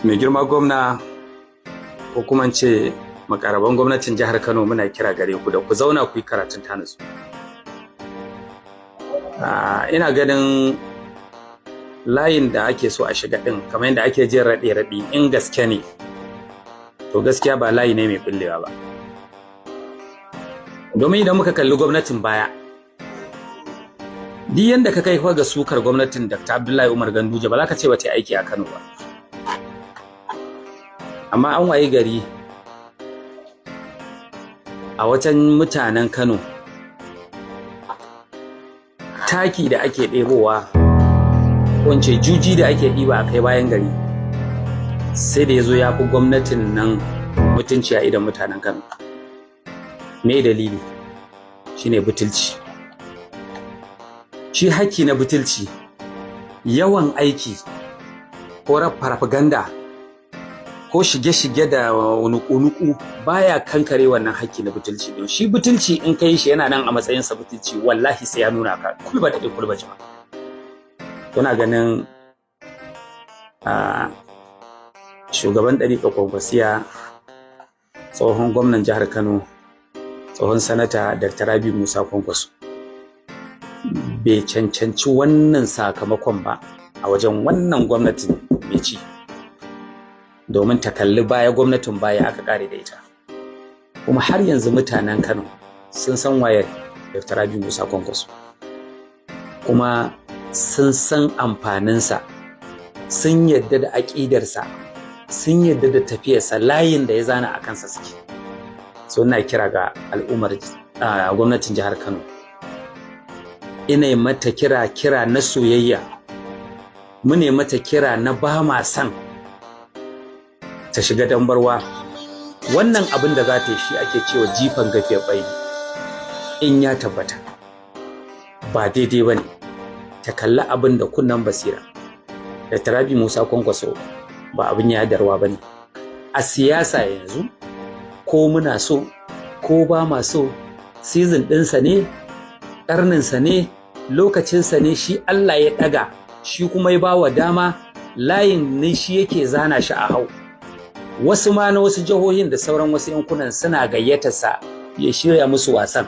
mai girma gwamna ko kuma ce makaraban gwamnatin jihar Kano muna kira gare ku da ku zauna ku yi karatun tanasu. Ina ganin layin da ake so a shiga din kamar yadda ake jin raɗe-raɗe in gaske ne to gaskiya ba layi ne mai bullewa ba, domin idan muka kalli gwamnatin baya duk yanda ka kai ga sukar gwamnatin Dr. Abdullahi Umar Ganduje ba za ka ce ba ta aiki a Kano ba, amma an wayi gari a wajen mutanen Kano taki da ake ɗebowa wance juji da ake ɗiba a kai bayan gari sai da ya zo ya fi gwamnatin nan mutunci a idan mutanen Kano. Me dalili? Shine butulci. Shi haƙƙi na butulci yawan aiki ko farfaganda ko shige-shige da nuku-nuku baya kankare wannan haƙƙi na butulci din. Shi butulci in kai shi yana nan a matsayinsa butulci wallahi sai ya nuna ka kulba da kulba jima. Kuna ganin shugaban ɗariƙar Kwankwasiya tsohon gwamnan jihar Kano tsohon sanata Dr. Rabi Musa Kwankwaso bai cancanci wannan sakamakon ba a wajen wannan gwamnatin mai ci, domin ta kalli baya gwamnatin baya aka kare da ita, kuma har yanzu mutanen Kano sun san waye Dr. Rabi Musa Kwankwaso kuma sun san amfaninsa, sun yadda da aƙidarsa, sun yadda da tafiyarsa, layin da ya zana a kansa suke. So ina kira ga al'ummar gwamnatin jihar Kano, ina mata kira na soyayya, mune mata kira na ba ma san ta shiga dambarwa. Wannan abin da za ta yi shi ake cewa jifan gafiyar bai, in ya tabbata ba daidai ba ne ta kalli abin da kunnan basira. Da Rabi Musa Kwankwaso ba abin yadarwa ba ne a siyasa yanzu, ko muna so ko ba ma so, season ɗinsa ne, ƙarninsa ne, lokacinsa ne, shi Allah ya ɗaga, shi kuma ya bawa dama, layin ne shi yake zana shi a hau. Wasu ma na wasu jihohin da sauran wasu yankunan suna gayyatarsa ya shirya musu wasan,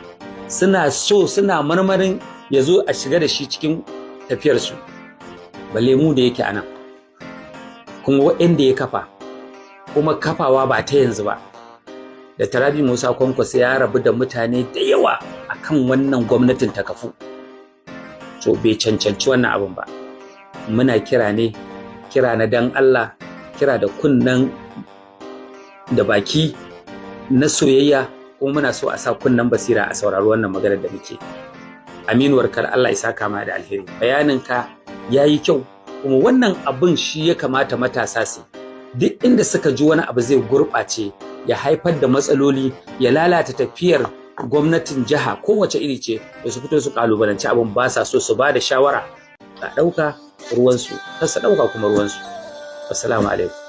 suna so, suna marmarin ya zo a shiga da shi cikin tafiyarsu, balle mu da yake anan kuma waɗanda ya kafa, kuma kafawa ba ta yanzu ba. Da Rabi Musa Kwankwaso ya rabu da mutane da yawa akan wannan gwamnatin ta kafu, to bai cancanci wannan abin ba. Muna kira ne, kira na dan Allah, kira da kunnan da baki na soyayya, kuma muna so a sa kunnan basira a saurari wannan maganar da muke. Aminu Warkar, Allah ya saka ma da alheri, bayaninka yayi kyau, kuma wannan abin shi ya kamata matasa su, duk inda suka ji wani abu zai gurɓace ya haifar da matsaloli, ya lalata tafiyar gwamnatin jiha kowace iri ce, da su fito su kalubalanci abin, ba sa so su ba da shawara a ɗauka ruwansu, kar su ɗauka kuma ruwansu. Assalamu alaikum.